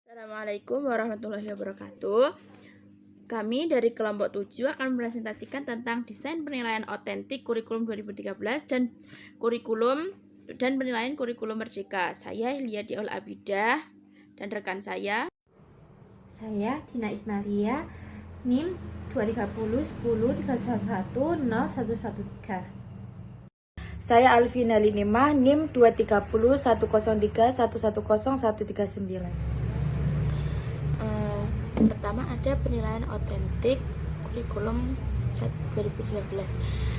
Assalamualaikum warahmatullahi wabarakatuh. Kami dari kelompok 7 akan mempresentasikan tentang desain penilaian otentik kurikulum 2013 dan penilaian kurikulum merdeka. Saya Hilya Diol Abidah dan rekan saya Dina Ikmalia, NIM 23010311013. Saya Alvina Linimah, NIM 2301031101139. Yang pertama ada penilaian otentik kurikulum 2013.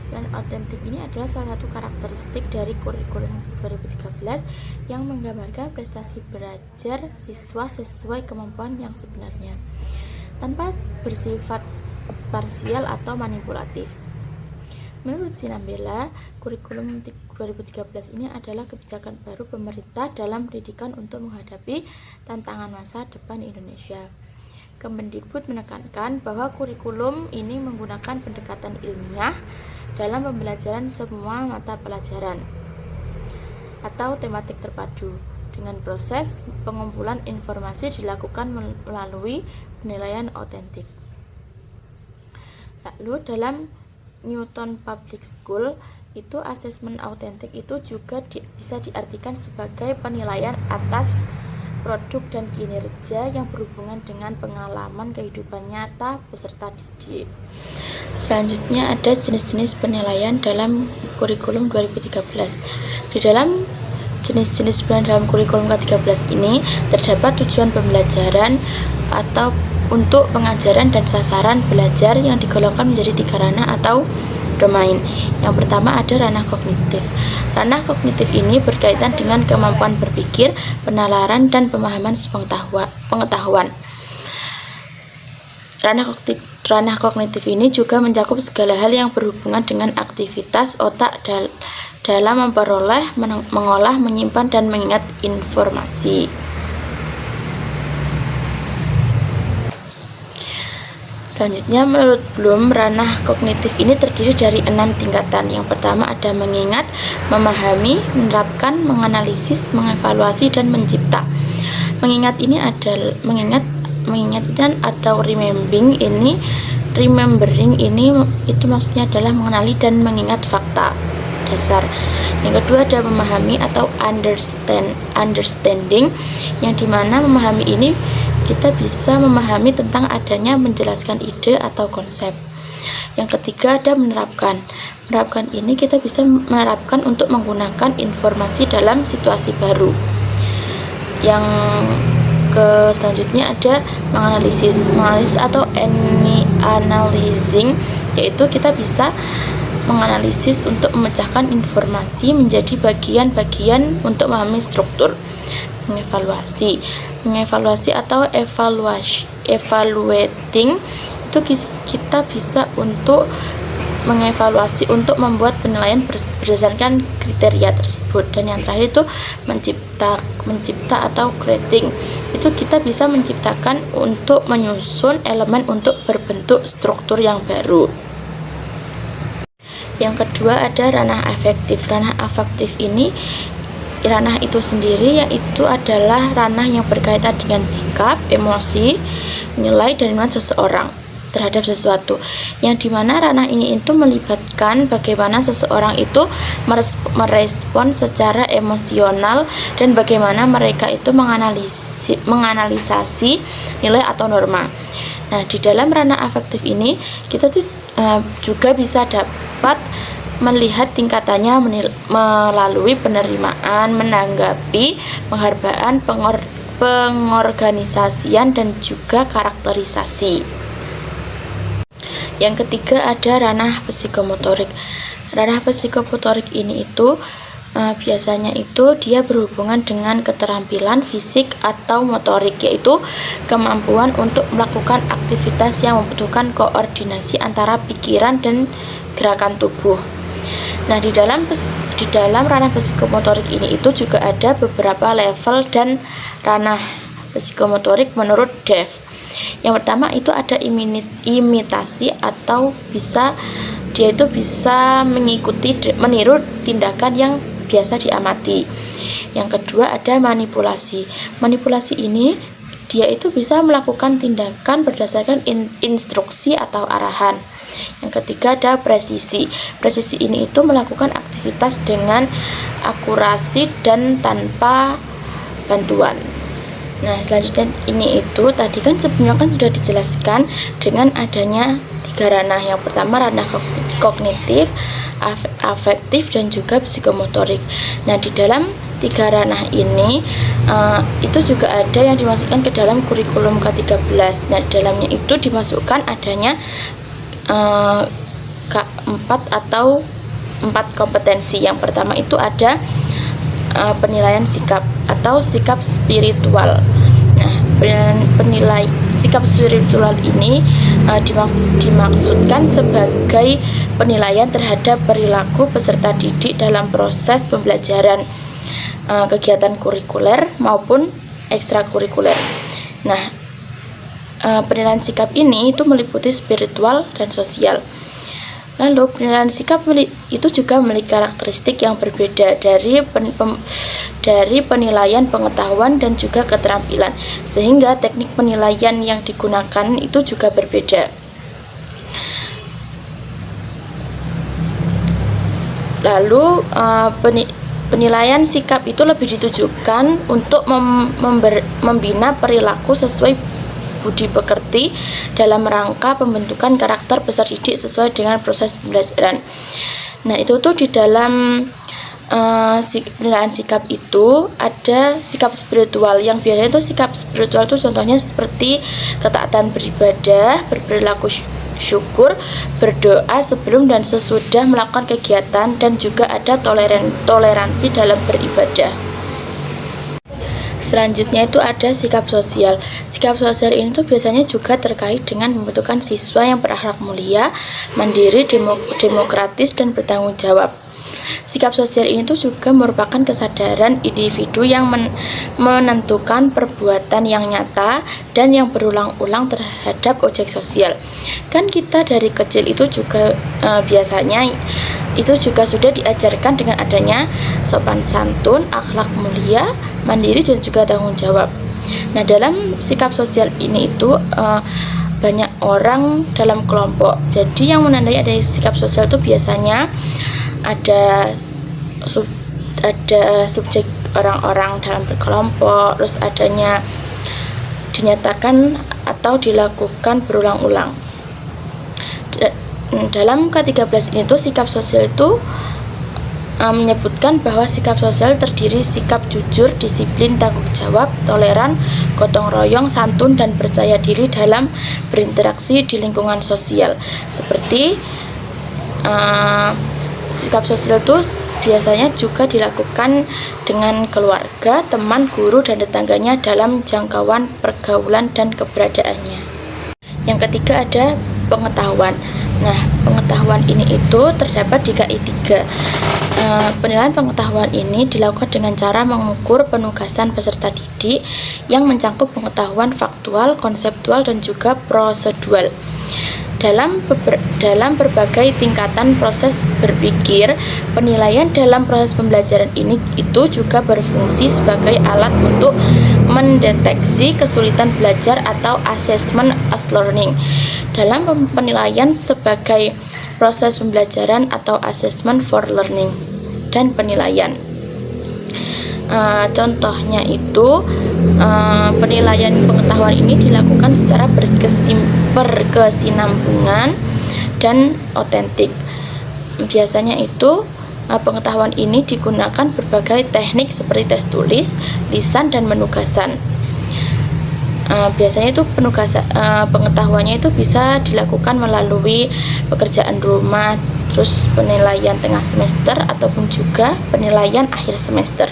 Penilaian otentik ini adalah salah satu karakteristik dari kurikulum 2013 yang menggambarkan prestasi belajar siswa sesuai kemampuan yang sebenarnya, tanpa bersifat parsial atau manipulatif. Menurut Sinambela, kurikulum 2013 ini adalah kebijakan baru pemerintah dalam pendidikan untuk menghadapi tantangan masa depan Indonesia. Kemendikbud menekankan bahwa kurikulum ini menggunakan pendekatan ilmiah dalam pembelajaran semua mata pelajaran atau tematik terpadu, dengan proses pengumpulan informasi dilakukan melalui penilaian otentik. Lalu dalam Newton Public School itu asesmen autentik itu juga bisa diartikan sebagai penilaian atas produk dan kinerja yang berhubungan dengan pengalaman kehidupan nyata peserta didik. Selanjutnya ada jenis-jenis penilaian dalam kurikulum 2013. Di dalam jenis-jenis penilaian dalam kurikulum ke-13 ini terdapat tujuan pembelajaran atau untuk pengajaran dan sasaran belajar yang digolongkan menjadi 3 ranah atau domain. Yang pertama ada ranah kognitif. Ranah kognitif ini berkaitan dengan kemampuan berpikir, penalaran, dan pemahaman pengetahuan. Ranah kognitif ini juga mencakup segala hal yang berhubungan dengan aktivitas otak dalam memperoleh, mengolah, menyimpan, dan mengingat informasi. Selanjutnya, menurut Bloom, ranah kognitif ini terdiri dari 6 tingkatan. Yang pertama ada mengingat, memahami, menerapkan, menganalisis, mengevaluasi, dan mencipta. Mengingat ini adalah mengingat dan atau remembering ini itu maksudnya adalah mengenali dan mengingat fakta dasar. Yang kedua ada memahami atau understanding, yang dimana memahami ini kita bisa memahami tentang adanya menjelaskan ide atau konsep. Yang ketiga ada menerapkan. Menerapkan ini kita bisa menerapkan untuk menggunakan informasi dalam situasi baru. Yang selanjutnya ada menganalisis atau analyzing, yaitu kita bisa menganalisis untuk memecahkan informasi menjadi bagian-bagian untuk memahami struktur. Mengevaluasi atau evaluating itu kita bisa untuk mengevaluasi untuk membuat penilaian berdasarkan kriteria tersebut. Dan yang terakhir itu mencipta atau creating, itu kita bisa menciptakan untuk menyusun elemen untuk berbentuk struktur yang baru. Yang kedua ada ranah afektif. Ranah afektif ini ranah itu sendiri yaitu adalah ranah yang berkaitan dengan sikap, emosi, nilai, dan iman seseorang terhadap sesuatu, yang dimana ranah ini itu melibatkan bagaimana seseorang itu merespon secara emosional dan bagaimana mereka itu menganalisasi nilai atau norma. Nah, di dalam ranah afektif ini kita tuh juga bisa dapat melihat tingkatannya melalui penerimaan, menanggapi, penghargaan, pengorganisasian, dan juga karakterisasi. Yang ketiga ada ranah psikomotorik. Ranah psikomotorik ini itu biasanya itu dia berhubungan dengan keterampilan fisik atau motorik, yaitu kemampuan untuk melakukan aktivitas yang membutuhkan koordinasi antara pikiran dan gerakan tubuh. Nah, di dalam ranah psikomotorik ini itu juga ada beberapa level dan ranah psikomotorik menurut Dev. Yang pertama itu ada imitasi atau dia itu bisa meniru tindakan yang biasa diamati. Yang kedua ada manipulasi. Manipulasi ini dia itu bisa melakukan tindakan berdasarkan instruksi atau arahan. Yang ketiga ada presisi. Presisi ini itu melakukan aktivitas dengan akurasi dan tanpa bantuan. Nah, selanjutnya ini itu tadi kan sebelumnya kan sudah dijelaskan dengan adanya 3 ranah. Yang pertama ranah kognitif, afektif, dan juga psikomotorik. Nah, di dalam 3 ranah ini itu juga ada yang dimasukkan ke dalam kurikulum K13. Nah, di dalamnya itu dimasukkan adanya 4 atau 4 kompetensi. Yang pertama itu ada penilaian sikap atau sikap spiritual. Nah, sikap spiritual ini dimaksudkan sebagai penilaian terhadap perilaku peserta didik dalam proses pembelajaran, kegiatan kurikuler maupun ekstrakurikuler. Nah, penilaian sikap ini itu meliputi spiritual dan sosial. Lalu penilaian sikap itu juga memiliki karakteristik yang berbeda dari penilaian pengetahuan dan juga keterampilan, sehingga teknik penilaian yang digunakan itu juga berbeda. Lalu penilaian sikap itu lebih ditujukan untuk membina perilaku sesuai budi pekerti dalam rangka pembentukan karakter peserta didik sesuai dengan proses pembelajaran. Nah, itu tuh di dalam penilaian sikap itu ada sikap spiritual, yang biasanya itu sikap spiritual itu contohnya seperti ketaatan beribadah, berperilaku syukur, berdoa sebelum dan sesudah melakukan kegiatan, dan juga ada toleransi dalam beribadah. Selanjutnya itu ada sikap sosial. Sikap sosial ini tuh biasanya juga terkait dengan pembentukan siswa yang berakhlak mulia, mandiri, demokratis, dan bertanggung jawab. Sikap sosial ini tuh juga merupakan kesadaran individu yang menentukan perbuatan yang nyata dan yang berulang-ulang terhadap objek sosial. Kan kita dari kecil itu juga biasanya itu juga sudah diajarkan dengan adanya sopan santun, akhlak mulia, mandiri, dan juga tanggung jawab. Nah, dalam sikap sosial ini itu banyak orang dalam kelompok. Jadi yang menandai ada sikap sosial itu biasanya ada subjek orang-orang dalam berkelompok, terus adanya dinyatakan atau dilakukan berulang-ulang. Dalam K13 ini tuh sikap sosial itu menyebutkan bahwa sikap sosial terdiri sikap jujur, disiplin, tanggung jawab, toleran, gotong royong, santun, dan percaya diri dalam berinteraksi di lingkungan sosial. Seperti sikap sosial itu biasanya juga dilakukan dengan keluarga, teman, guru, dan tetangganya dalam jangkauan pergaulan dan keberadaannya. Yang ketiga ada pengetahuan. Nah, pengetahuan ini itu terdapat di KI 3. Penilaian pengetahuan ini dilakukan dengan cara mengukur penugasan peserta didik yang mencakup pengetahuan faktual, konseptual, dan juga prosedural. Dalam berbagai tingkatan proses berpikir, penilaian dalam proses pembelajaran ini itu juga berfungsi sebagai alat untuk mendeteksi kesulitan belajar atau assessment as learning. Dalam penilaian sebagai proses pembelajaran atau assessment for learning dan penilaian. Contohnya itu penilaian pengetahuan ini dilakukan secara berkesinambungan dan otentik. Biasanya itu pengetahuan ini digunakan berbagai teknik seperti tes tulis, lisan, dan penugasan. Biasanya itu pengetahuannya itu bisa dilakukan melalui pekerjaan rumah, terus penilaian tengah semester ataupun juga penilaian akhir semester.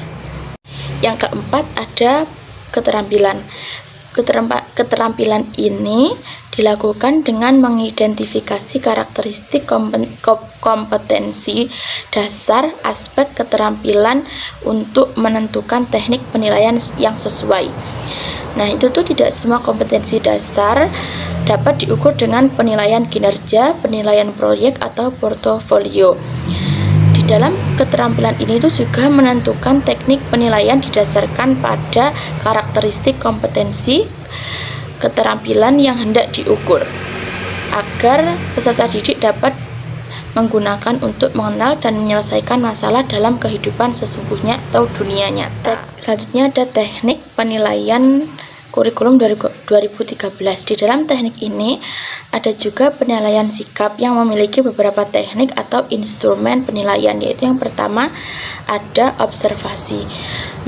Yang keempat ada keterampilan. Keterampilan ini dilakukan dengan mengidentifikasi karakteristik kompetensi dasar aspek keterampilan untuk menentukan teknik penilaian yang sesuai. Nah, itu tuh tidak semua kompetensi dasar dapat diukur dengan penilaian kinerja, penilaian proyek, atau portofolio. Di dalam keterampilan ini itu juga menentukan teknik penilaian didasarkan pada karakteristik kompetensi, keterampilan yang hendak diukur agar peserta didik dapat menggunakan untuk mengenal dan menyelesaikan masalah dalam kehidupan sesungguhnya atau dunia nyata. Selanjutnya ada teknik penilaian kurikulum 2013. Di dalam teknik ini ada juga penilaian sikap yang memiliki beberapa teknik atau instrumen penilaian, yaitu yang pertama ada observasi.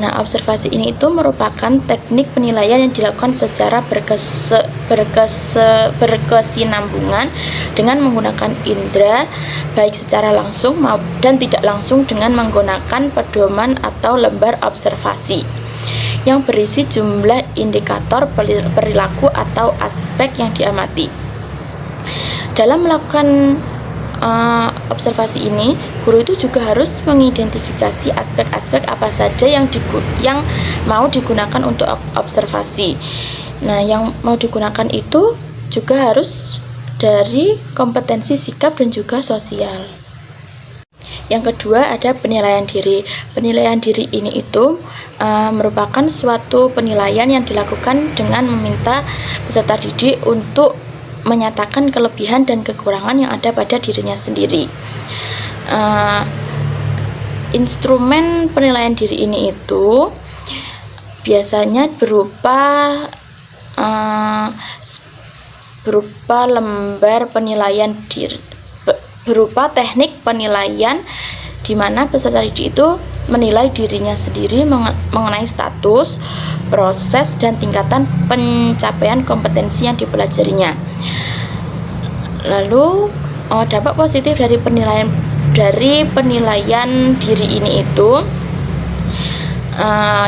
Nah, observasi ini itu merupakan teknik penilaian yang dilakukan secara berkesinambungan dengan menggunakan indera, baik secara langsung dan tidak langsung dengan menggunakan pedoman atau lembar observasi yang berisi jumlah indikator perilaku atau aspek yang diamati. Dalam melakukan observasi ini, guru itu juga harus mengidentifikasi aspek-aspek apa saja yang mau digunakan untuk observasi. Nah, yang mau digunakan itu juga harus dari kompetensi sikap dan juga sosial. Yang kedua ada penilaian diri. Penilaian diri ini itu merupakan suatu penilaian yang dilakukan dengan meminta peserta didik untuk menyatakan kelebihan dan kekurangan yang ada pada dirinya sendiri. Instrumen penilaian diri ini itu biasanya berupa lembar penilaian diri, berupa teknik penilaian di mana peserta didik itu menilai dirinya sendiri mengenai status, proses, dan tingkatan pencapaian kompetensi yang dipelajarinya. Lalu dampak positif dari penilaian diri ini itu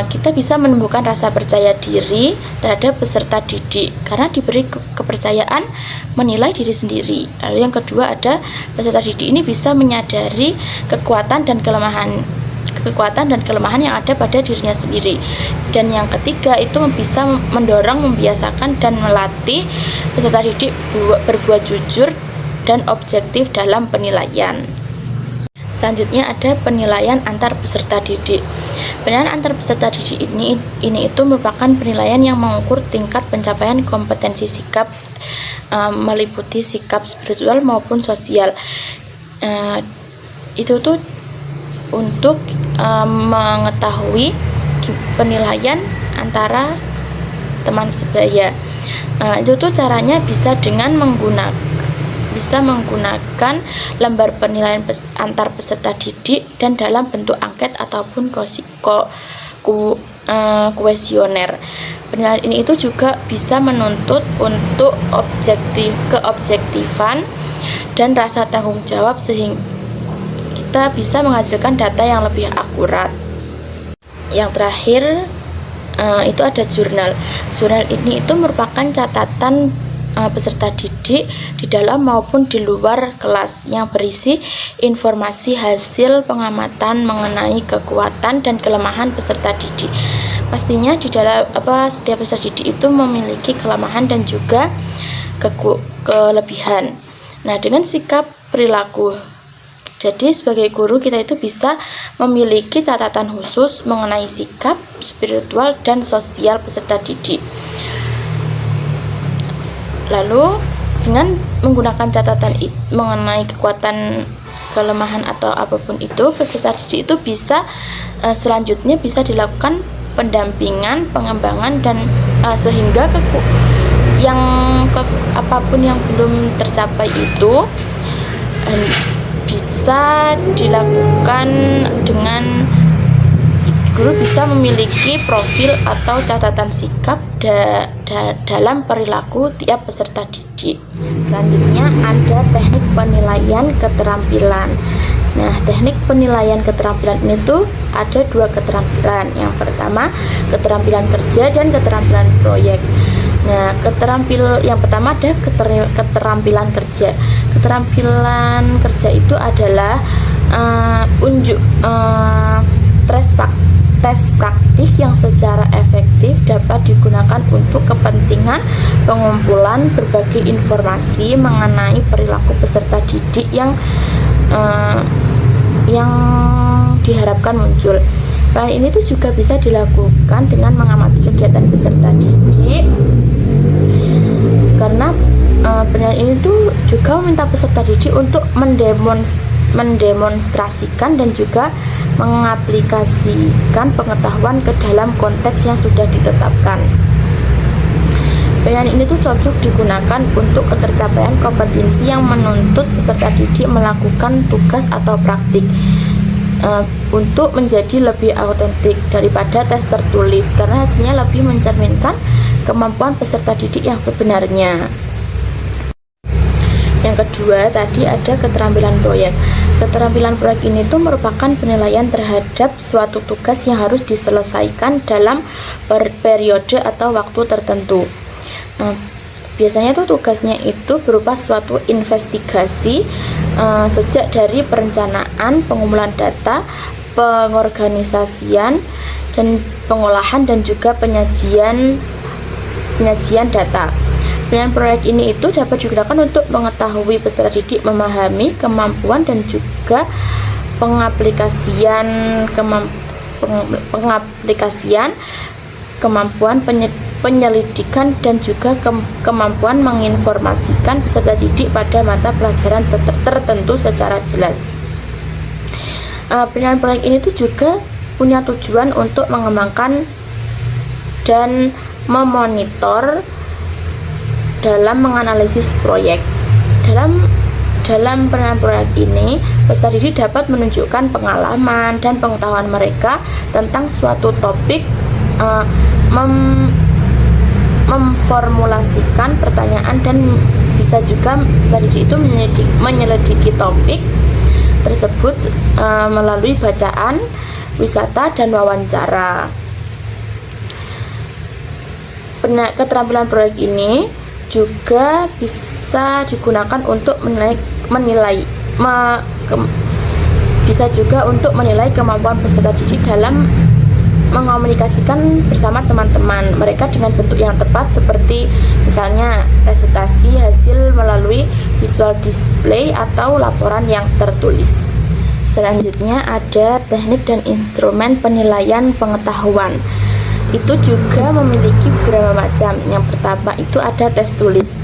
kita bisa menumbuhkan rasa percaya diri terhadap peserta didik karena diberi kepercayaan menilai diri sendiri. Lalu yang kedua ada peserta didik ini bisa menyadari kekuatan dan kelemahan yang ada pada dirinya sendiri. Dan yang ketiga itu bisa mendorong, membiasakan, dan melatih peserta didik berbuat jujur dan objektif dalam penilaian. Selanjutnya ada penilaian antar peserta didik. Penilaian antar peserta didik ini itu merupakan penilaian yang mengukur tingkat pencapaian kompetensi sikap, meliputi sikap spiritual maupun sosial. Itu tuh untuk mengetahui penilaian antara teman sebaya. Itu tuh caranya bisa dengan menggunakan lembar penilaian antar peserta didik dan dalam bentuk angket ataupun kuesioner. Penilaian ini itu juga bisa menuntut untuk keobjektifan dan rasa tanggung jawab sehingga kita bisa menghasilkan data yang lebih akurat. Yang terakhir itu ada jurnal. Jurnal ini itu merupakan catatan peserta didik di dalam maupun di luar kelas yang berisi informasi hasil pengamatan mengenai kekuatan dan kelemahan peserta didik. Pastinya di dalam setiap peserta didik itu memiliki kelemahan dan juga kelebihan. Nah, dengan sikap perilaku, jadi sebagai guru kita itu bisa memiliki catatan khusus mengenai sikap, spiritual, dan sosial peserta didik. Lalu dengan menggunakan catatan mengenai kekuatan, kelemahan atau apapun itu, peserta didik itu bisa selanjutnya bisa dilakukan pendampingan, pengembangan, dan sehingga apapun yang belum tercapai itu bisa dilakukan dengan guru bisa memiliki profil atau catatan sikap dalam perilaku tiap peserta didik. Selanjutnya ada teknik penilaian keterampilan. Nah, teknik penilaian keterampilan ini tuh ada dua keterampilan. Yang pertama, keterampilan kerja dan keterampilan proyek. Nah, yang pertama ada keterampilan kerja. Keterampilan kerja itu adalah tes praktik yang secara efektif dapat digunakan untuk kepentingan pengumpulan berbagai informasi mengenai perilaku peserta didik yang diharapkan muncul. Ini tuh juga bisa dilakukan dengan mengamati kegiatan peserta didik karena penilaian ini tuh juga meminta peserta didik untuk mendemonstrasikan dan juga mengaplikasikan pengetahuan ke dalam konteks yang sudah ditetapkan. Penilaian ini tuh cocok digunakan untuk ketercapaian kompetensi yang menuntut peserta didik melakukan tugas atau praktik untuk menjadi lebih autentik daripada tes tertulis, karena hasilnya lebih mencerminkan kemampuan peserta didik yang sebenarnya. Yang kedua tadi ada keterampilan proyek. Keterampilan proyek ini tuh merupakan penilaian terhadap suatu tugas yang harus diselesaikan dalam periode atau waktu tertentu. Biasanya tuh tugasnya itu berupa suatu investigasi sejak dari perencanaan, pengumpulan data, pengorganisasian dan pengolahan dan juga penyajian data. Penilaian proyek ini itu dapat digunakan untuk mengetahui peserta didik memahami kemampuan dan juga pengaplikasian kemampuan penyelidikan dan juga kemampuan menginformasikan peserta didik pada mata pelajaran tertentu secara jelas. Penilaian proyek ini tuh juga punya tujuan untuk mengembangkan dan memonitor dalam menganalisis proyek. Dalam penilaian proyek ini, peserta didik dapat menunjukkan pengalaman dan pengetahuan mereka tentang suatu topik, memformulasikan pertanyaan, dan bisa juga peserta didik itu menyelidiki topik tersebut melalui bacaan, wisata, dan wawancara. Keterampilan proyek ini juga bisa digunakan untuk bisa juga untuk menilai kemampuan peserta didik dalam mengkomunikasikan bersama teman-teman mereka dengan bentuk yang tepat, seperti misalnya presentasi hasil melalui visual display atau laporan yang tertulis. Selanjutnya ada teknik dan instrumen penilaian pengetahuan. Itu juga memiliki beberapa macam. Yang pertama itu ada tes tulis.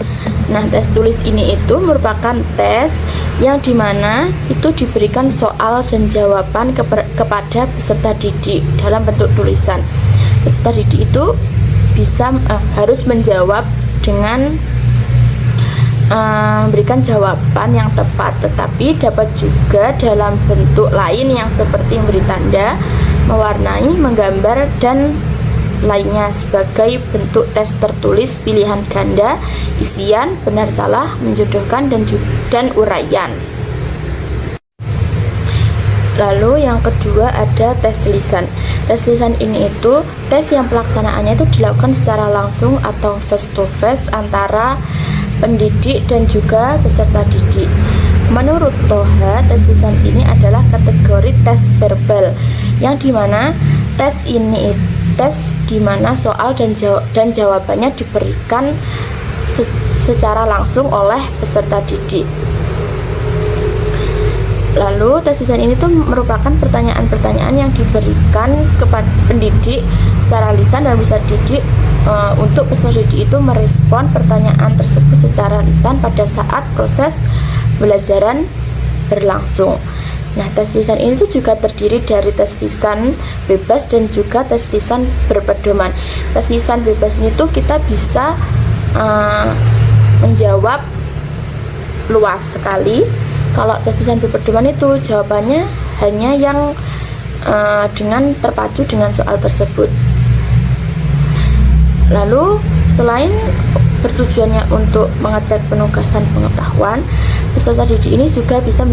Nah, tes tulis ini itu merupakan tes yang dimana itu diberikan soal dan jawaban kepada peserta didik dalam bentuk tulisan. Peserta didik itu harus menjawab dengan memberikan jawaban yang tepat, tetapi dapat juga dalam bentuk lain yang seperti memberi tanda, mewarnai, menggambar, dan lainnya sebagai bentuk tes tertulis pilihan ganda, isian, benar salah, menjodohkan, dan uraian. Lalu yang kedua ada tes lisan. Tes lisan ini itu tes yang pelaksanaannya itu dilakukan secara langsung atau face to face antara pendidik dan juga peserta didik. Menurut Toha, tes lisan ini adalah kategori tes verbal, yang dimana tes dimana soal dan jawabannya diberikan secara langsung oleh peserta didik. Lalu tes lisan ini tuh merupakan pertanyaan-pertanyaan yang diberikan kepada pendidik secara lisan dan peserta didik untuk peserta didik itu merespon pertanyaan tersebut secara lisan pada saat proses pembelajaran berlangsung. Nah, tes lisan ini tuh juga terdiri dari tes lisan bebas dan juga tes lisan berpedoman. Tes lisan bebas ini tuh kita bisa menjawab luas sekali. Kalau tes lisan berpedoman itu jawabannya hanya yang dengan terpacu dengan soal tersebut. Lalu selain bertujuannya untuk mengecek penugasan pengetahuan, peserta didik ini juga bisa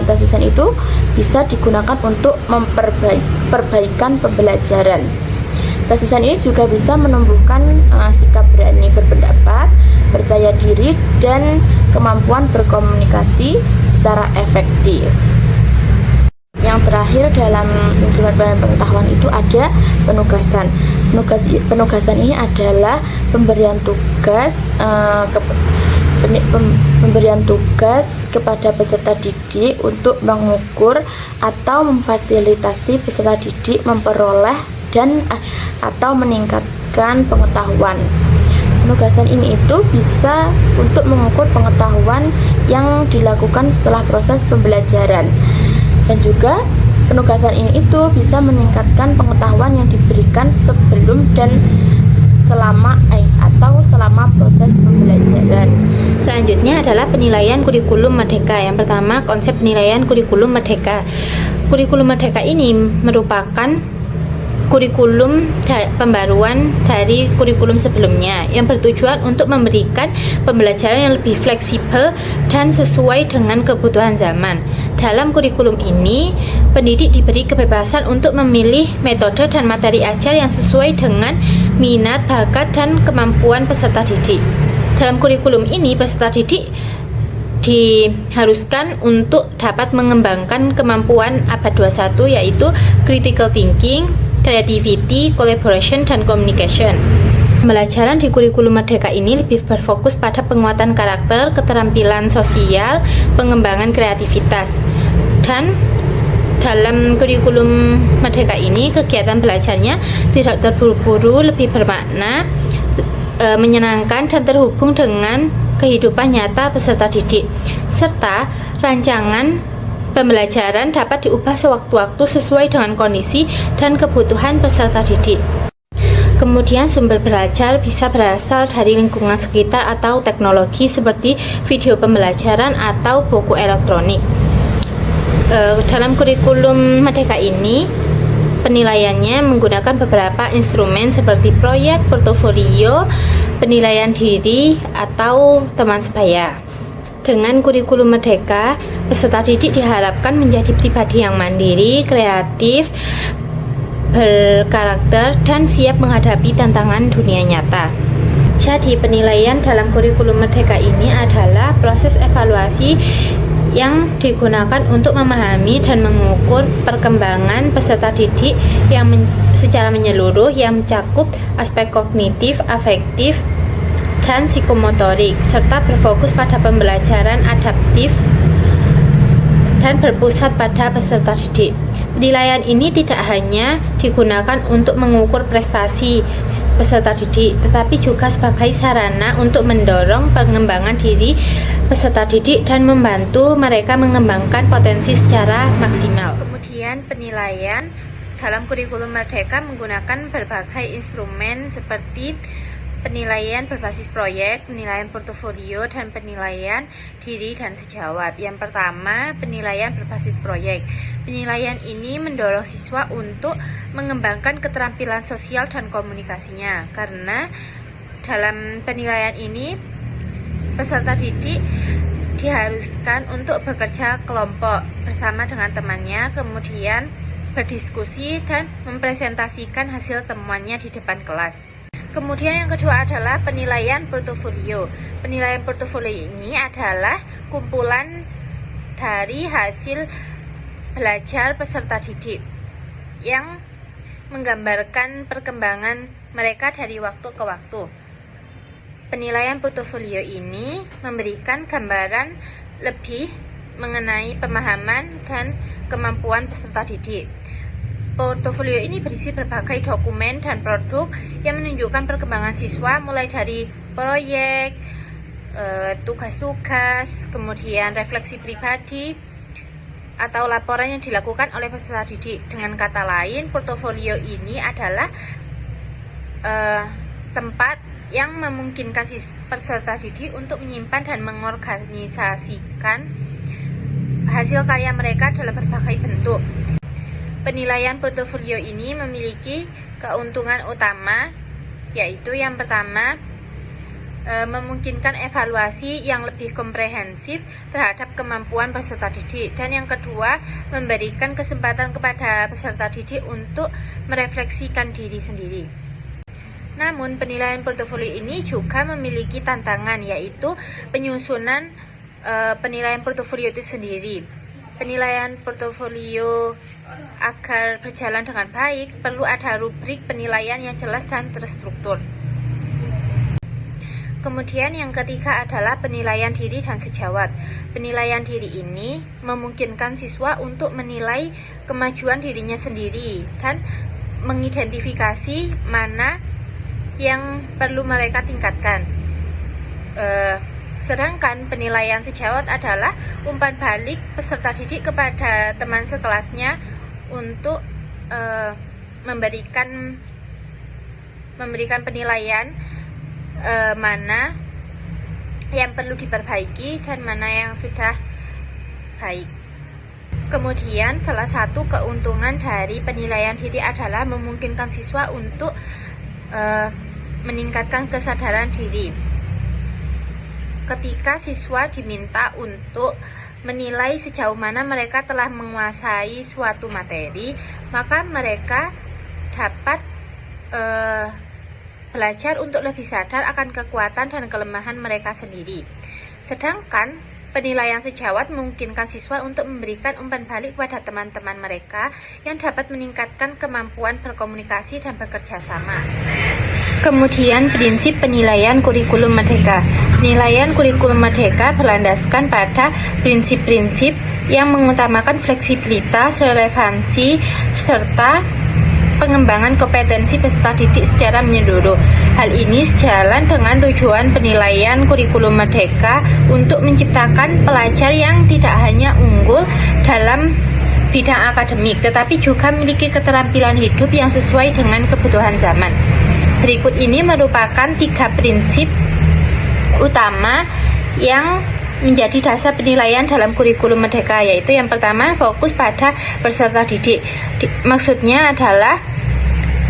tes lisan itu bisa digunakan untuk memperbaikan pembelajaran. Tes lisan ini juga bisa menumbuhkan sikap berani berpendapat, percaya diri, dan kemampuan berkomunikasi secara efektif. Yang terakhir dalam instrumen penilaian pengetahuan itu ada penugasan. Penugasan ini adalah pemberian tugas kepada peserta didik untuk mengukur atau memfasilitasi peserta didik memperoleh atau meningkatkan pengetahuan. Penugasan ini itu bisa untuk mengukur pengetahuan yang dilakukan setelah proses pembelajaran. Dan juga penugasan ini itu bisa meningkatkan pengetahuan yang diberikan sebelum dan selama proses pembelajaran. Selanjutnya adalah penilaian kurikulum merdeka. Yang pertama, konsep penilaian kurikulum merdeka. Kurikulum merdeka ini merupakan kurikulum pembaruan dari kurikulum sebelumnya yang bertujuan untuk memberikan pembelajaran yang lebih fleksibel dan sesuai dengan kebutuhan zaman. Dalam kurikulum ini, pendidik diberi kebebasan untuk memilih metode dan materi ajar yang sesuai dengan minat, bakat, dan kemampuan peserta didik. Dalam kurikulum ini, peserta didik diharuskan untuk dapat mengembangkan kemampuan abad 21, yaitu critical thinking, creativity, collaboration, dan communication. Pembelajaran di kurikulum merdeka ini lebih berfokus pada penguatan karakter, keterampilan sosial, pengembangan kreativitas. Dan dalam kurikulum merdeka ini, kegiatan belajarnya tidak terburu-buru, lebih bermakna, menyenangkan, dan terhubung dengan kehidupan nyata peserta didik. Serta rancangan pembelajaran dapat diubah sewaktu-waktu sesuai dengan kondisi dan kebutuhan peserta didik. Kemudian sumber belajar bisa berasal dari lingkungan sekitar atau teknologi seperti video pembelajaran atau buku elektronik. Dalam kurikulum merdeka ini, penilaiannya menggunakan beberapa instrumen seperti proyek, portofolio, penilaian diri, atau teman sebaya. Dengan kurikulum merdeka, peserta didik diharapkan menjadi pribadi yang mandiri, kreatif, berkarakter, dan siap menghadapi tantangan dunia nyata. Jadi, penilaian dalam kurikulum merdeka ini adalah proses evaluasi yang digunakan untuk memahami dan mengukur perkembangan peserta didik yang secara menyeluruh, yang mencakup aspek kognitif, afektif, dan psikomotorik, serta berfokus pada pembelajaran adaptif dan berpusat pada peserta didik. Penilaian ini tidak hanya digunakan untuk mengukur prestasi peserta didik, tetapi juga sebagai sarana untuk mendorong pengembangan diri peserta didik dan membantu mereka mengembangkan potensi secara maksimal. Kemudian penilaian dalam kurikulum merdeka menggunakan berbagai instrumen seperti penilaian berbasis proyek, penilaian portofolio, dan penilaian diri dan sejawat. Yang pertama, penilaian berbasis proyek. Penilaian ini mendorong siswa untuk mengembangkan keterampilan sosial dan komunikasinya, karena dalam penilaian ini peserta didik diharuskan untuk bekerja kelompok bersama dengan temannya, kemudian berdiskusi dan mempresentasikan hasil temuannya di depan kelas. Kemudian yang kedua adalah penilaian portofolio. Penilaian portofolio ini adalah kumpulan dari hasil belajar peserta didik yang menggambarkan perkembangan mereka dari waktu ke waktu. Penilaian portofolio ini memberikan gambaran lebih mengenai pemahaman dan kemampuan peserta didik. Portofolio ini berisi berbagai dokumen dan produk yang menunjukkan perkembangan siswa, mulai dari proyek, tugas-tugas, kemudian refleksi pribadi, atau laporan yang dilakukan oleh peserta didik. Dengan kata lain, portofolio ini adalah tempat yang memungkinkan peserta didik untuk menyimpan dan mengorganisasikan hasil karya mereka dalam berbagai bentuk. Penilaian portofolio ini memiliki keuntungan utama, yaitu yang pertama, memungkinkan evaluasi yang lebih komprehensif terhadap kemampuan peserta didik, dan yang kedua, memberikan kesempatan kepada peserta didik untuk merefleksikan diri sendiri. Namun, penilaian portofolio ini juga memiliki tantangan, yaitu penyusunan penilaian portofolio itu sendiri. Penilaian portofolio agar berjalan dengan baik perlu ada rubrik penilaian yang jelas dan terstruktur. Kemudian yang ketiga adalah penilaian diri dan sejawat. Penilaian diri ini memungkinkan siswa untuk menilai kemajuan dirinya sendiri dan mengidentifikasi mana yang perlu mereka tingkatkan. Sedangkan penilaian sejawat adalah umpan balik peserta didik kepada teman sekelasnya untuk memberikan penilaian mana yang perlu diperbaiki dan mana yang sudah baik. Kemudian salah satu keuntungan dari penilaian diri adalah memungkinkan siswa untuk meningkatkan kesadaran diri. Ketika siswa diminta untuk menilai sejauh mana mereka telah menguasai suatu materi, maka mereka dapat belajar untuk lebih sadar akan kekuatan dan kelemahan mereka sendiri. Sedangkan penilaian sejawat memungkinkan siswa untuk memberikan umpan balik kepada teman-teman mereka yang dapat meningkatkan kemampuan berkomunikasi dan bekerja sama. Kemudian prinsip penilaian kurikulum merdeka. Penilaian kurikulum merdeka berlandaskan pada prinsip-prinsip yang mengutamakan fleksibilitas, relevansi, serta pengembangan kompetensi peserta didik secara menyeluruh. Hal ini sejalan dengan tujuan penilaian kurikulum merdeka untuk menciptakan pelajar yang tidak hanya unggul dalam bidang akademik, tetapi juga memiliki keterampilan hidup yang sesuai dengan kebutuhan zaman. Berikut ini merupakan 3 prinsip utama yang menjadi dasar penilaian dalam kurikulum merdeka, yaitu yang pertama, fokus pada peserta didik. Maksudnya adalah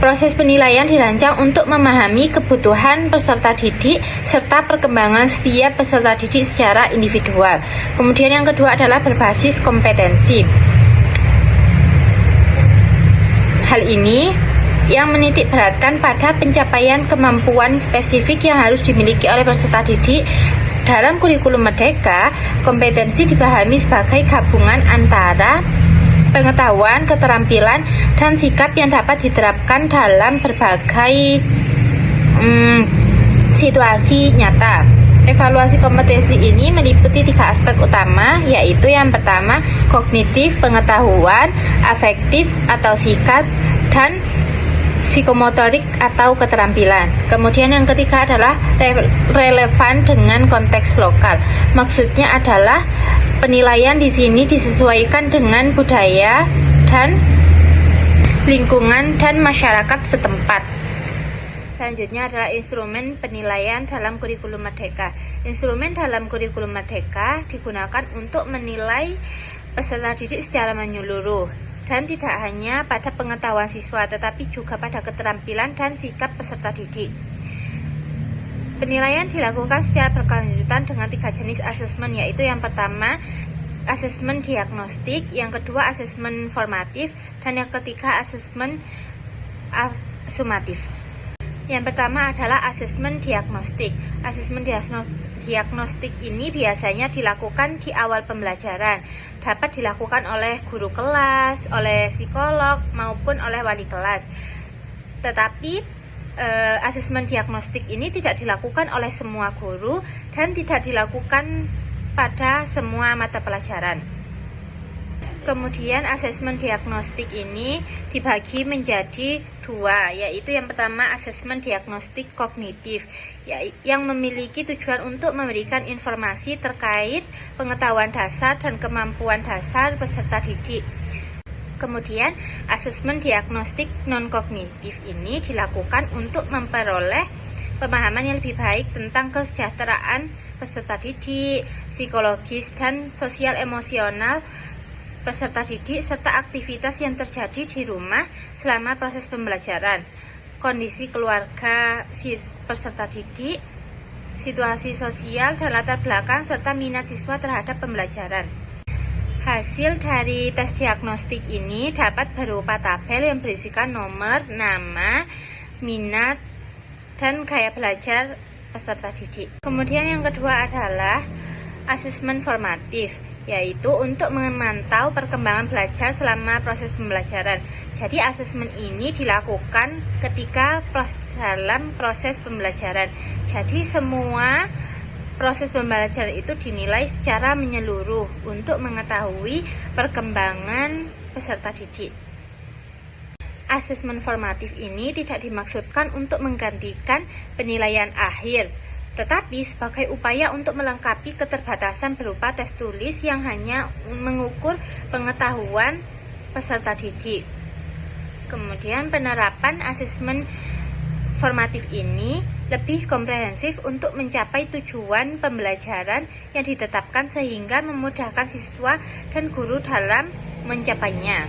proses penilaian dirancang untuk memahami kebutuhan peserta didik serta perkembangan setiap peserta didik secara individual. Kemudian yang kedua adalah berbasis kompetensi. Hal ini yang menitik beratkan pada pencapaian kemampuan spesifik yang harus dimiliki oleh peserta didik. Dalam kurikulum merdeka, kompetensi dipahami sebagai gabungan antara pengetahuan, keterampilan, dan sikap yang dapat diterapkan dalam berbagai situasi nyata. Evaluasi kompetensi ini meliputi 3 aspek utama, yaitu yang pertama, kognitif, pengetahuan, afektif atau sikap, dan psikomotorik atau keterampilan. Kemudian yang ketiga adalah relevan dengan konteks lokal. Maksudnya adalah penilaian di sini disesuaikan dengan budaya dan lingkungan dan masyarakat setempat. Selanjutnya adalah instrumen penilaian dalam kurikulum merdeka. Instrumen dalam kurikulum merdeka digunakan untuk menilai peserta didik secara menyeluruh, dan tidak hanya pada pengetahuan siswa, tetapi juga pada keterampilan dan sikap peserta didik. Penilaian dilakukan secara berkelanjutan dengan 3 jenis asesmen, yaitu yang pertama, asesmen diagnostik, yang kedua, asesmen formatif, dan yang ketiga, asesmen sumatif. Yang pertama adalah asesmen diagnostik. Asesmen diagnostik ini biasanya dilakukan di awal pembelajaran. Dapat dilakukan oleh guru kelas, oleh psikolog, maupun oleh wali kelas. Tetapi asesmen diagnostik ini tidak dilakukan oleh semua guru dan tidak dilakukan pada semua mata pelajaran. Kemudian asesmen diagnostik ini dibagi menjadi 2, yaitu yang pertama asesmen diagnostik kognitif, yang memiliki tujuan untuk memberikan informasi terkait pengetahuan dasar dan kemampuan dasar peserta didik. Kemudian asesmen diagnostik non-kognitif ini dilakukan untuk memperoleh pemahaman yang lebih baik tentang kesejahteraan peserta didik, psikologis dan sosial emosional peserta didik, serta aktivitas yang terjadi di rumah selama proses pembelajaran, kondisi keluarga peserta didik, situasi sosial dan latar belakang, serta minat siswa terhadap pembelajaran. Hasil dari tes diagnostik ini dapat berupa tabel yang berisikan nomor, nama, minat, dan gaya belajar peserta didik. Kemudian yang kedua adalah asesmen formatif, yaitu untuk memantau perkembangan belajar selama proses pembelajaran. Jadi asesmen ini dilakukan ketika dalam proses pembelajaran. Jadi semua proses pembelajaran itu dinilai secara menyeluruh untuk mengetahui perkembangan peserta didik. asesmen formatif ini tidak dimaksudkan untuk menggantikan penilaian akhir, tetapi sebagai upaya untuk melengkapi keterbatasan berupa tes tulis yang hanya mengukur pengetahuan peserta didik. Kemudian penerapan asesmen formatif ini lebih komprehensif untuk mencapai tujuan pembelajaran yang ditetapkan sehingga memudahkan siswa dan guru dalam mencapainya.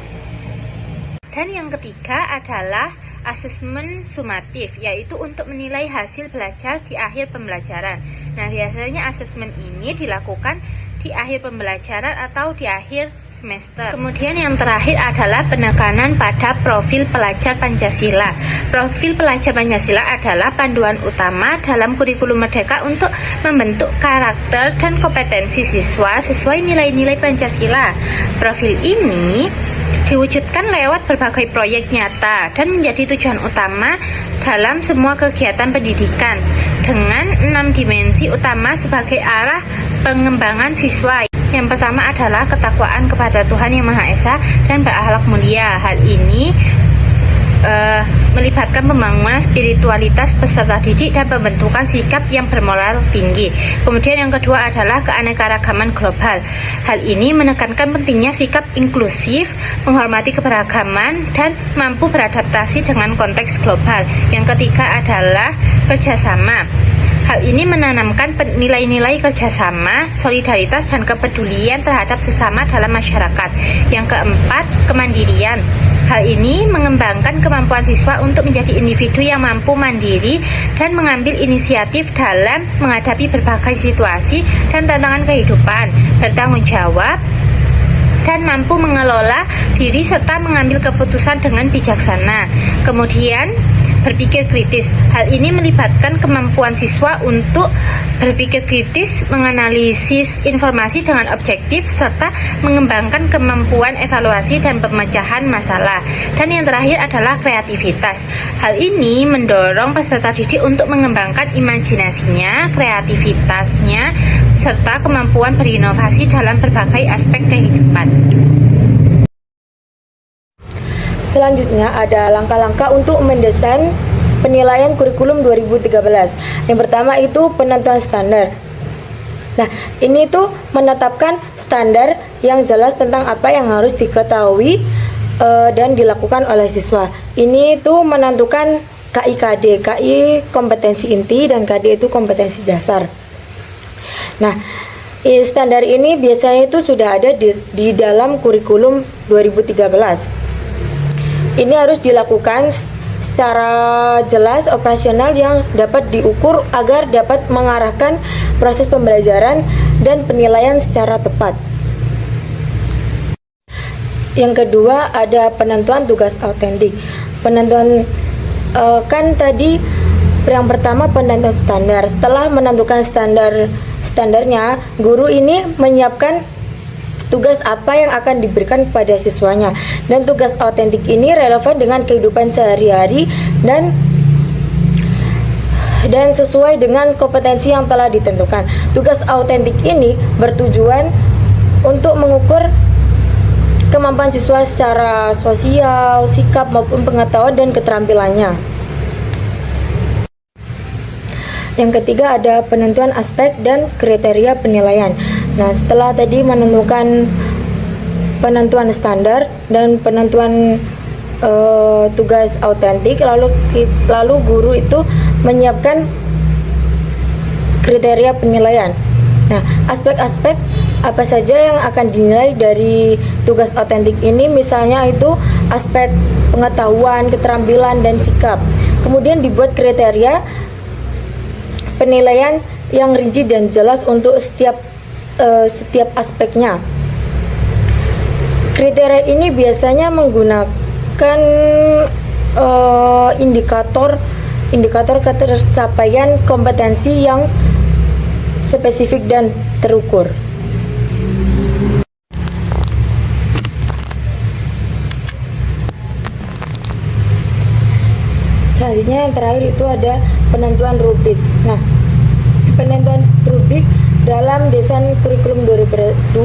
Dan yang ketiga adalah asesmen sumatif, yaitu untuk menilai hasil belajar di akhir pembelajaran. Nah, biasanya asesmen ini dilakukan di akhir pembelajaran atau di akhir semester. Kemudian yang terakhir adalah penekanan pada profil pelajar Pancasila. Profil pelajar Pancasila adalah panduan utama dalam kurikulum Merdeka untuk membentuk karakter dan kompetensi siswa sesuai nilai-nilai Pancasila. Profil ini diwujudkan lewat berbagai proyek nyata dan menjadi tujuan utama dalam semua kegiatan pendidikan dengan 6 dimensi utama sebagai arah pengembangan siswa. Yang pertama adalah ketakwaan kepada Tuhan Yang Maha Esa dan berakhlak mulia. Hal ini melibatkan pembangunan spiritualitas peserta didik dan pembentukan sikap yang bermoral tinggi. Kemudian yang kedua adalah keanekaragaman global. Hal ini menekankan pentingnya sikap inklusif, menghormati keberagaman, dan mampu beradaptasi dengan konteks global. Yang ketiga adalah kerjasama. Hal ini menanamkan nilai-nilai kerjasama, solidaritas, dan kepedulian terhadap sesama dalam masyarakat. Yang keempat, kemandirian. Hal ini mengembangkan kemampuan siswa untuk menjadi individu yang mampu mandiri dan mengambil inisiatif dalam menghadapi berbagai situasi dan tantangan kehidupan, bertanggung jawab, dan mampu mengelola diri serta mengambil keputusan dengan bijaksana. Kemudian, berpikir kritis. Hal ini melibatkan kemampuan siswa untuk berpikir kritis, menganalisis informasi dengan objektif, serta mengembangkan kemampuan evaluasi dan pemecahan masalah. Dan yang terakhir adalah kreativitas. Hal ini mendorong peserta didik untuk mengembangkan imajinasinya, kreativitasnya, serta kemampuan berinovasi dalam berbagai aspek kehidupan. Selanjutnya ada langkah-langkah untuk mendesain penilaian kurikulum 2013. Yang pertama itu penentuan standar. Nah, ini tuh menetapkan standar yang jelas tentang apa yang harus diketahui dan dilakukan oleh siswa. Ini tuh menentukan KI-KD. KI kompetensi inti dan KD itu kompetensi dasar. Nah, standar ini biasanya itu sudah ada di dalam kurikulum 2013. Ini harus dilakukan secara jelas, operasional yang dapat diukur agar dapat mengarahkan proses pembelajaran dan penilaian secara tepat. Yang kedua ada penentuan tugas autentik. Penentuan kan tadi yang pertama penentuan standar. Setelah menentukan standarnya, guru ini menyiapkan tugas apa yang akan diberikan kepada siswanya, dan tugas autentik ini relevan dengan kehidupan sehari-hari dan sesuai dengan kompetensi yang telah ditentukan. Tugas autentik ini bertujuan untuk mengukur kemampuan siswa secara sosial, sikap maupun pengetahuan dan keterampilannya. Yang ketiga ada penentuan aspek dan kriteria penilaian. Nah, setelah tadi menentukan penentuan standar dan penentuan tugas autentik, lalu guru itu menyiapkan kriteria penilaian. Nah, aspek-aspek apa saja yang akan dinilai dari tugas autentik ini, misalnya itu aspek pengetahuan, keterampilan, dan sikap. Kemudian dibuat kriteria penilaian yang rinci dan jelas untuk setiap aspeknya. Kriteria ini biasanya menggunakan indikator ketercapaian kompetensi yang spesifik dan terukur. Selanjutnya yang terakhir itu ada penentuan rubrik. Nah, penentuan rubrik dalam desain kurikulum 2013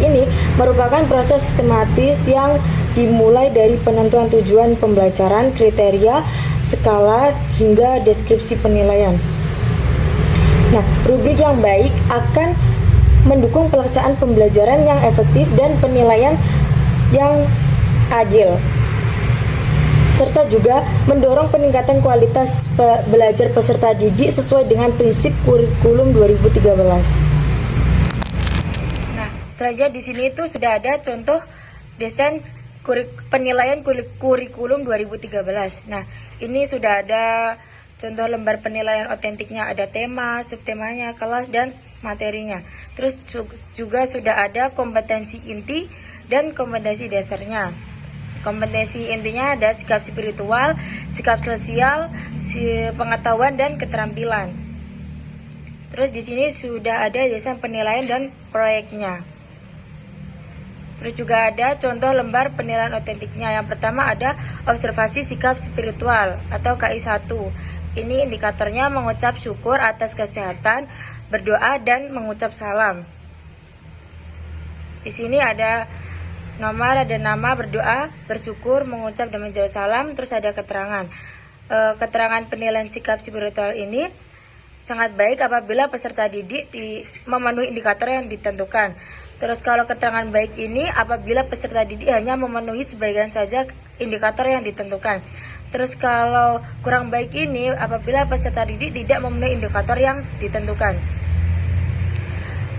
ini merupakan proses sistematis yang dimulai dari penentuan tujuan pembelajaran, kriteria, skala, hingga deskripsi penilaian. Nah, rubrik yang baik akan mendukung pelaksanaan pembelajaran yang efektif dan penilaian yang adil, serta juga mendorong peningkatan kualitas belajar peserta didik sesuai dengan prinsip kurikulum 2013. Nah, selanjutnya di sini itu sudah ada contoh desain penilaian kurikulum 2013. Nah, ini sudah ada contoh lembar penilaian otentiknya, ada tema, subtemanya, kelas, dan materinya. Terus juga sudah ada kompetensi inti dan kompetensi dasarnya. Kompetensi intinya ada sikap spiritual, sikap sosial, pengetahuan, dan keterampilan. Terus di sini sudah ada desain penilaian dan proyeknya. Terus juga ada contoh lembar penilaian otentiknya. Yang pertama ada observasi sikap spiritual atau KI1. Ini indikatornya mengucap syukur atas kesehatan, berdoa, dan mengucap salam. Di sini ada nomor, ada nama, berdoa, bersyukur, mengucap, dan menjawab salam. Terus ada keterangan. Keterangan penilaian sikap spiritual ini sangat baik apabila peserta didik memenuhi indikator yang ditentukan. Terus kalau keterangan baik ini apabila peserta didik hanya memenuhi sebagian saja indikator yang ditentukan. Terus kalau kurang baik ini apabila peserta didik tidak memenuhi indikator yang ditentukan.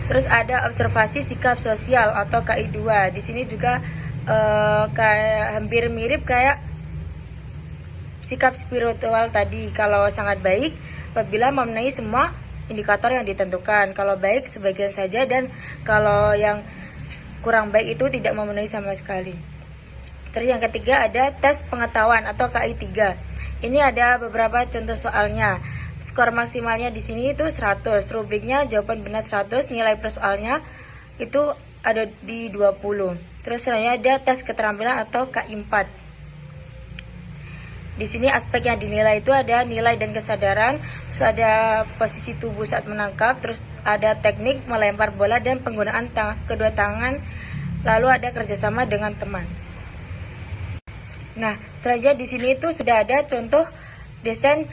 Terus ada observasi sikap sosial atau KI2. Di sini juga kayak hampir mirip kayak sikap spiritual tadi. Kalau sangat baik apabila memenuhi semua indikator yang ditentukan. Kalau baik sebagian saja, dan kalau yang kurang baik itu tidak memenuhi sama sekali. Terus yang ketiga ada tes pengetahuan atau KI3. Ini ada beberapa contoh soalnya. Skor maksimalnya di sini itu 100, rubriknya jawaban benar 100, nilai per soalnya itu ada di 20. Terus selanjutnya ada tes keterampilan atau KI4. Di sini aspek yang dinilai itu ada nilai dan kesadaran, terus ada posisi tubuh saat menangkap, terus ada teknik melempar bola dan penggunaan kedua tangan, lalu ada kerjasama dengan teman. Nah, selanjutnya di sini itu sudah ada contoh desain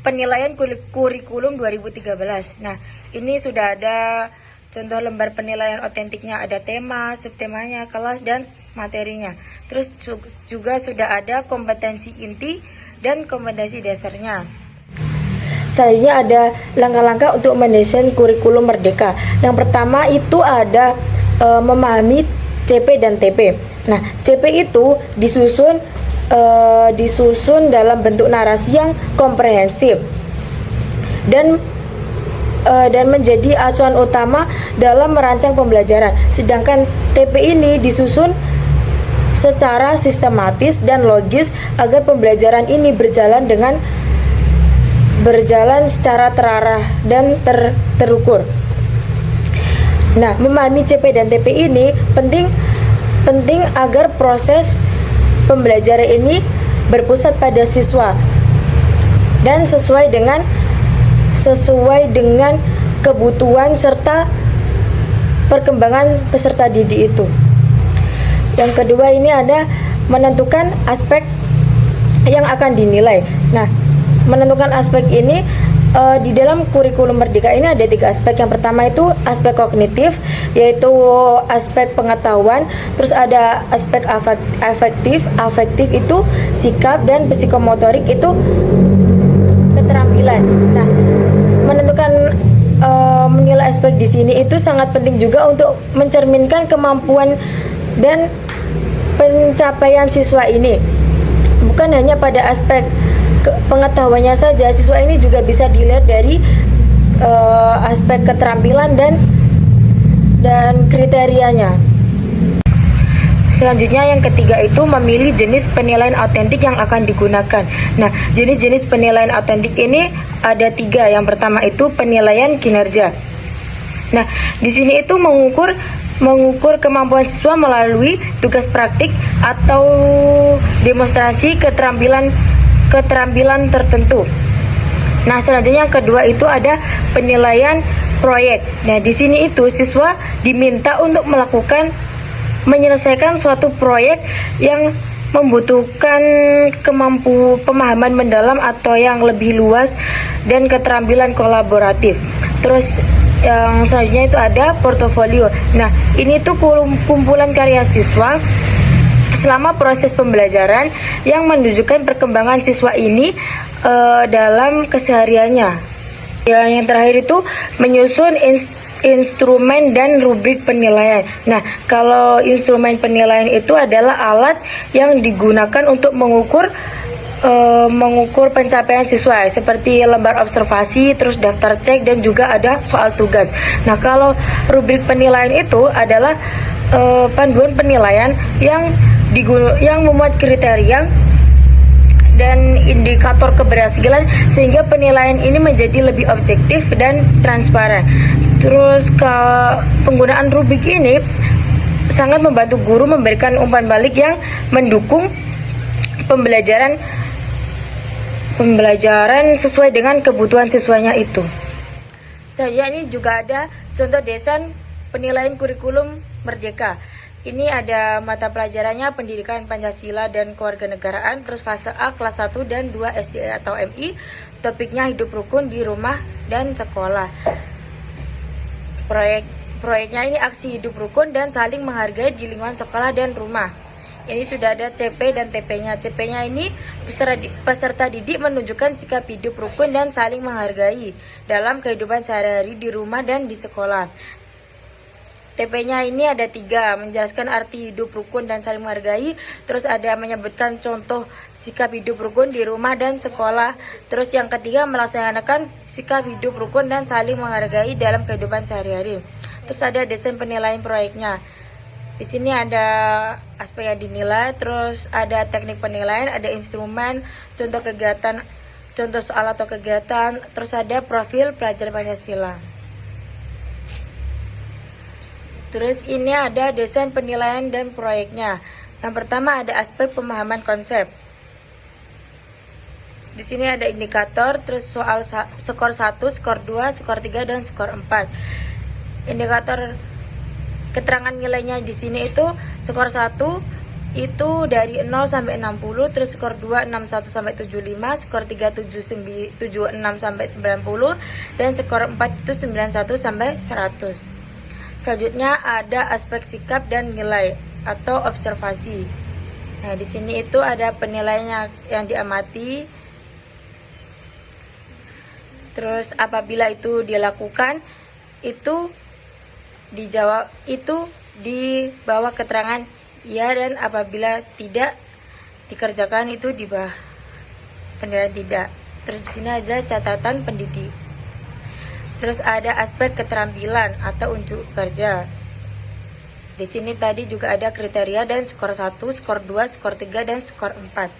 penilaian kurikulum 2013. Nah, ini sudah ada contoh lembar penilaian otentiknya, ada tema, subtemanya, kelas, dan materinya. Terus juga sudah ada kompetensi inti dan kompetensi dasarnya. Selanjutnya ada langkah-langkah untuk mendesain kurikulum merdeka. Yang pertama itu ada memahami CP dan TP. Nah, CP itu disusun dalam bentuk narasi yang komprehensif dan menjadi acuan utama dalam merancang pembelajaran. Sedangkan TP ini disusun secara sistematis dan logis agar pembelajaran ini berjalan secara terarah dan terukur. Nah, memahami CP dan TP ini penting agar proses pembelajaran ini berpusat pada siswa dan sesuai dengan kebutuhan serta perkembangan peserta didik itu. Yang kedua ini ada menentukan aspek yang akan dinilai. Nah, menentukan aspek ini di dalam kurikulum merdeka ini ada 3 aspek. Yang pertama itu aspek kognitif, yaitu aspek pengetahuan. Terus ada aspek afektif itu sikap, dan psikomotorik itu keterampilan. Nah, menentukan menilai aspek di sini itu sangat penting juga untuk mencerminkan kemampuan dan pencapaian siswa ini. Bukan hanya pada aspek pengetahuannya saja, siswa ini juga bisa dilihat dari aspek keterampilan dan kriterianya. Selanjutnya yang ketiga itu memilih jenis penilaian autentik yang akan digunakan. Nah, jenis-jenis penilaian autentik ini ada 3. Yang pertama itu penilaian kinerja. Nah, di sini itu mengukur kemampuan siswa melalui tugas praktik atau demonstrasi keterampilan tertentu. Nah, selanjutnya yang kedua itu ada penilaian proyek. Nah, di sini itu siswa diminta untuk menyelesaikan suatu proyek yang membutuhkan pemahaman mendalam atau yang lebih luas dan keterampilan kolaboratif. Terus yang selanjutnya itu ada portofolio. Nah, ini tuh kumpulan karya siswa selama proses pembelajaran yang menunjukkan perkembangan siswa ini dalam kesehariannya. Yang terakhir itu menyusun instrumen dan rubrik penilaian. Nah, kalau instrumen penilaian itu adalah alat yang digunakan untuk mengukur pencapaian siswa, seperti lembar observasi, terus daftar cek, dan juga ada soal tugas. Nah, kalau rubrik penilaian itu adalah panduan penilaian yang memuat kriteria dan indikator keberhasilan sehingga penilaian ini menjadi lebih objektif dan transparan. Terus penggunaan rubrik ini sangat membantu guru memberikan umpan balik yang mendukung pembelajaran sesuai dengan kebutuhan siswanya itu. Selanjutnya ini juga ada contoh desain penilaian kurikulum Merdeka. Ini ada mata pelajarannya pendidikan Pancasila dan kewarganegaraan, terus fase A kelas 1 dan 2 SD atau MI, topiknya hidup rukun di rumah dan sekolah. Proyeknya ini aksi hidup rukun dan saling menghargai di lingkungan sekolah dan rumah. Ini sudah ada CP dan TP-nya. CP-nya ini peserta didik menunjukkan sikap hidup rukun dan saling menghargai dalam kehidupan sehari-hari di rumah dan di sekolah. TP-nya ini ada 3, menjelaskan arti hidup rukun dan saling menghargai. Terus ada menyebutkan contoh sikap hidup rukun di rumah dan sekolah. Terus yang ketiga melaksanakan sikap hidup rukun dan saling menghargai dalam kehidupan sehari-hari. Terus ada desain penilaian proyeknya. Di sini ada aspek yang dinilai, terus ada teknik penilaian, ada instrumen, contoh kegiatan, contoh soal atau kegiatan, terus ada profil pelajar Pancasila. Terus ini ada desain penilaian dan proyeknya. Yang pertama ada aspek pemahaman konsep. Di sini ada indikator, terus soal skor 1, skor 2, skor 3 dan skor 4. Indikator keterangan nilainya di sini itu skor 1 itu dari 0 sampai 60, terus skor 2 61 sampai 75, skor 3 76 sampai 90 dan skor 4 itu 91 sampai 100. Selanjutnya ada aspek sikap dan nilai atau observasi. Nah, di sini itu ada penilaiannya yang diamati. Terus apabila itu dilakukan itu dijawab, itu di bawah keterangan ya, dan apabila tidak dikerjakan itu di bawah penilaian tidak. Terus di sini ada catatan pendidik. Terus ada aspek keterampilan atau unjuk kerja. Di sini tadi juga ada kriteria dan skor 1, skor 2, skor 3 dan skor 4.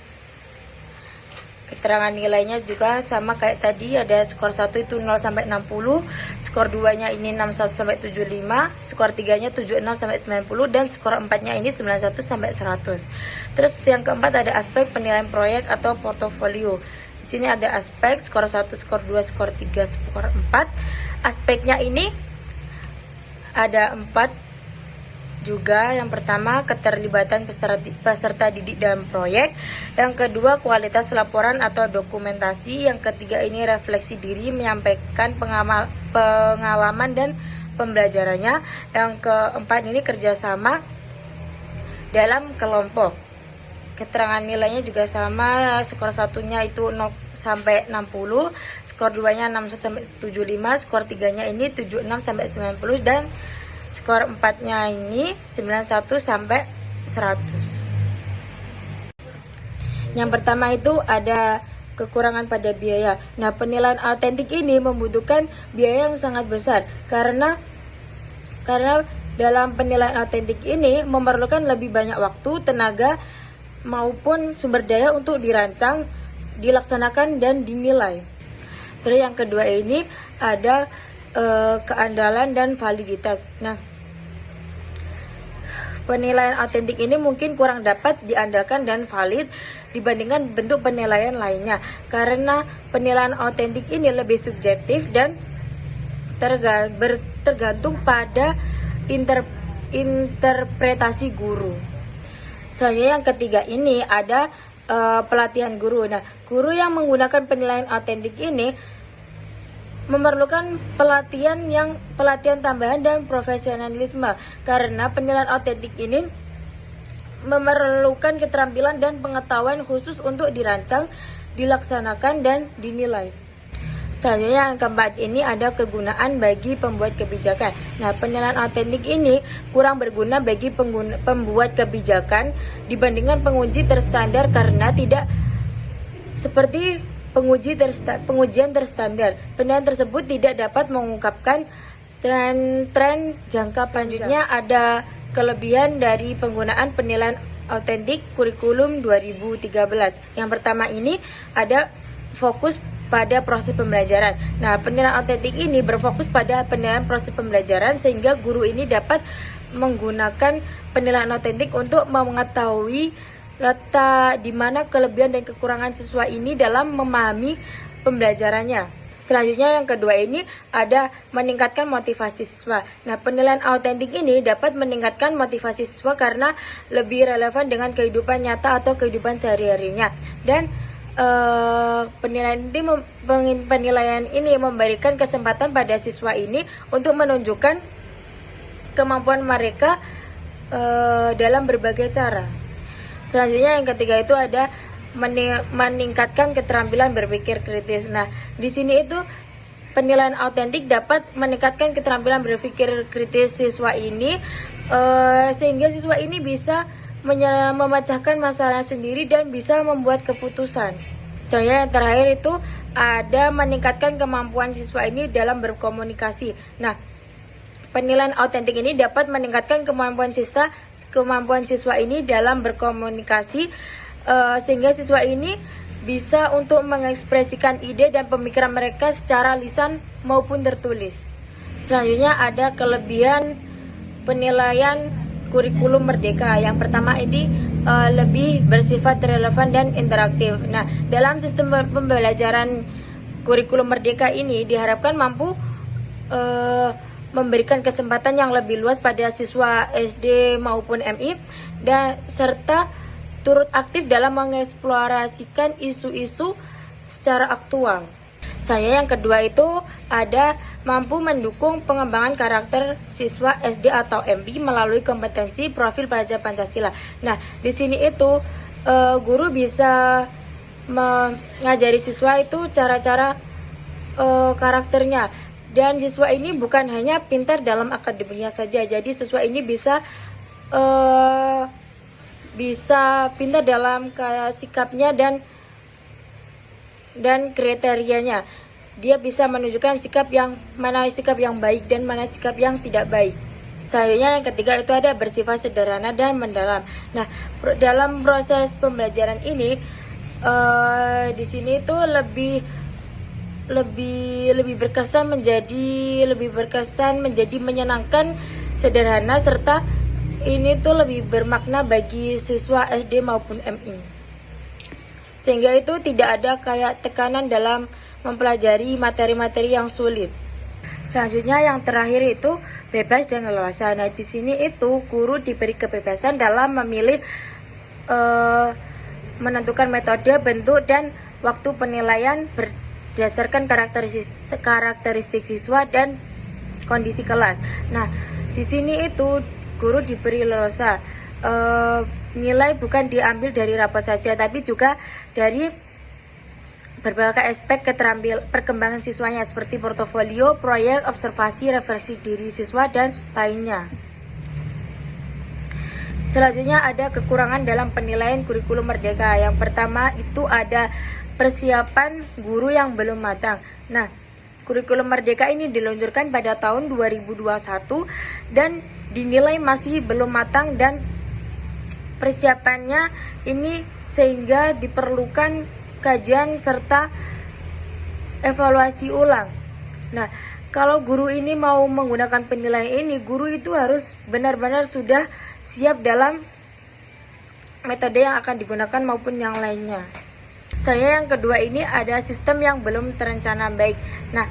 Keterangan nilainya juga sama kayak tadi, ada skor 1 itu 0 sampai 60, skor 2-nya ini 61 sampai 75, skor 3-nya 76 sampai 90 dan skor 4-nya ini 91 sampai 100. Terus yang keempat ada aspek penilaian proyek atau portofolio. Di sini ada aspek skor 1, skor 2, skor 3, skor 4. Aspeknya ini ada 4 juga. Yang pertama keterlibatan peserta didik dalam proyek. Yang kedua kualitas laporan atau dokumentasi. Yang ketiga ini refleksi diri, menyampaikan pengalaman dan pembelajarannya. Yang keempat ini kerjasama dalam kelompok. Keterangan nilainya juga sama, skor 1-nya itu 0 sampai 60, skor 2-nya 61 sampai 75, skor 3-nya ini 76 sampai 90 dan skor 4-nya ini 91 sampai 100. Yang pertama itu ada kekurangan pada biaya. Nah, penilaian autentik ini membutuhkan biaya yang sangat besar karena dalam penilaian autentik ini memerlukan lebih banyak waktu, tenaga maupun sumber daya untuk dirancang, dilaksanakan dan dinilai. Terus yang kedua ini ada keandalan dan validitas. Nah, penilaian autentik ini mungkin kurang dapat diandalkan dan valid dibandingkan bentuk penilaian lainnya, karena penilaian autentik ini lebih subjektif dan tergantung pada interpretasi guru. Selanjutnya yang ketiga ini ada pelatihan guru. Nah, guru yang menggunakan penilaian autentik ini memerlukan pelatihan tambahan dan profesionalisme, karena penilaian autentik ini memerlukan keterampilan dan pengetahuan khusus untuk dirancang, dilaksanakan, dan dinilai. Selanjutnya yang keempat ini ada kegunaan bagi pembuat kebijakan. Nah, penilaian autentik ini kurang berguna bagi pembuat kebijakan dibandingkan penguji terstandar, karena tidak seperti pengujian terstandar. Penilaian tersebut tidak dapat mengungkapkan tren jangka. Selanjutnya ada kelebihan dari penggunaan penilaian autentik kurikulum 2013. Yang pertama ini ada fokus pada proses pembelajaran. Nah, penilaian autentik ini berfokus pada penilaian proses pembelajaran, sehingga guru ini dapat menggunakan penilaian autentik untuk mengetahui letak di mana kelebihan dan kekurangan siswa ini dalam memahami pembelajarannya. Selanjutnya yang kedua ini ada meningkatkan motivasi siswa. Nah, penilaian autentik ini dapat meningkatkan motivasi siswa karena lebih relevan dengan kehidupan nyata atau kehidupan sehari-harinya. Dan penilaian ini memberikan kesempatan pada siswa ini untuk menunjukkan kemampuan mereka dalam berbagai cara. Selanjutnya yang ketiga itu ada meningkatkan keterampilan berpikir kritis. Nah, di sini itu penilaian autentik dapat meningkatkan keterampilan berpikir kritis siswa ini, sehingga siswa ini bisa memecahkan masalah sendiri dan bisa membuat keputusan. Selanjutnya yang terakhir itu ada meningkatkan kemampuan siswa ini dalam berkomunikasi. Nah, penilaian autentik ini dapat meningkatkan kemampuan siswa ini dalam berkomunikasi, sehingga siswa ini bisa untuk mengekspresikan ide dan pemikiran mereka secara lisan maupun tertulis. Selanjutnya ada kelebihan penilaian kurikulum merdeka. Yang pertama ini lebih bersifat relevan dan interaktif. Nah, dalam sistem pembelajaran kurikulum merdeka ini diharapkan mampu memberikan kesempatan yang lebih luas pada siswa SD maupun MI, dan serta turut aktif dalam mengeksplorasikan isu-isu secara aktual. Saya yang kedua itu ada mampu mendukung pengembangan karakter siswa SD atau MI melalui kompetensi profil pelajar Pancasila. Nah, di sini itu guru bisa mengajari siswa itu cara-cara karakternya. Dan siswa ini bukan hanya pintar dalam akademiknya saja, jadi siswa ini bisa pintar dalam sikapnya dan kriterianya. Dia bisa menunjukkan mana sikap yang baik dan mana sikap yang tidak baik. Selanjutnya yang ketiga itu ada bersifat sederhana dan mendalam. Nah, dalam proses pembelajaran ini di sini itu lebih berkesan menjadi menyenangkan, sederhana, serta ini tuh lebih bermakna bagi siswa SD maupun MI, sehingga itu tidak ada kayak tekanan dalam mempelajari materi-materi yang sulit. Selanjutnya yang terakhir itu bebas dan leluasa. Nah, di sini itu guru diberi kebebasan dalam memilih menentukan metode, bentuk, dan waktu penilaian berdasarkan karakteristik siswa dan kondisi kelas. Nah, di sini itu guru diberi leluasa. Nilai bukan diambil dari rapot saja, tapi juga dari berbagai aspek perkembangan siswanya seperti portofolio, proyek, observasi, refleksi diri siswa, dan lainnya. Selanjutnya ada kekurangan dalam penilaian kurikulum merdeka. Yang pertama itu ada persiapan guru yang belum matang. Nah, kurikulum merdeka ini diluncurkan pada tahun 2021 dan dinilai masih belum matang, dan persiapannya ini sehingga diperlukan kajian serta evaluasi ulang. Nah, kalau guru ini mau menggunakan penilaian ini, guru itu harus benar-benar sudah siap dalam metode yang akan digunakan maupun yang lainnya. Selanjutnya yang kedua ini ada sistem yang belum terencana baik. Nah,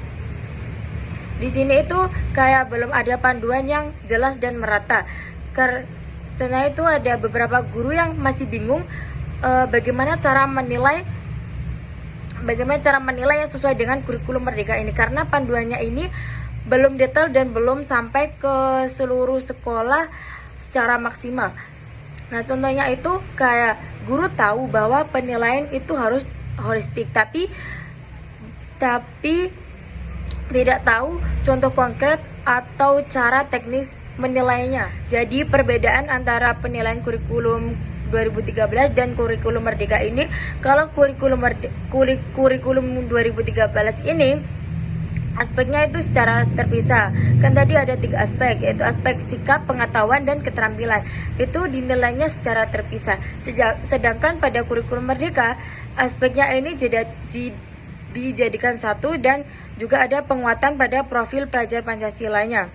di sini itu kayak belum ada panduan yang jelas dan merata. Karena itu ada beberapa guru yang masih bingung bagaimana cara menilai yang sesuai dengan kurikulum Merdeka ini, karena panduannya ini belum detail dan belum sampai ke seluruh sekolah secara maksimal. Nah, contohnya itu kayak guru tahu bahwa penilaian itu harus holistik, tapi tidak tahu contoh konkret atau cara teknis menilainya. Jadi perbedaan antara penilaian kurikulum 2013 dan kurikulum Merdeka ini, kalau kurikulum 2013 ini aspeknya itu secara terpisah. Kan tadi ada 3 aspek, yaitu aspek sikap, pengetahuan, dan keterampilan. Itu dinilainya secara terpisah. Sedangkan pada kurikulum Merdeka, aspeknya ini dijadikan satu dan juga ada penguatan pada profil pelajar Pancasilanya.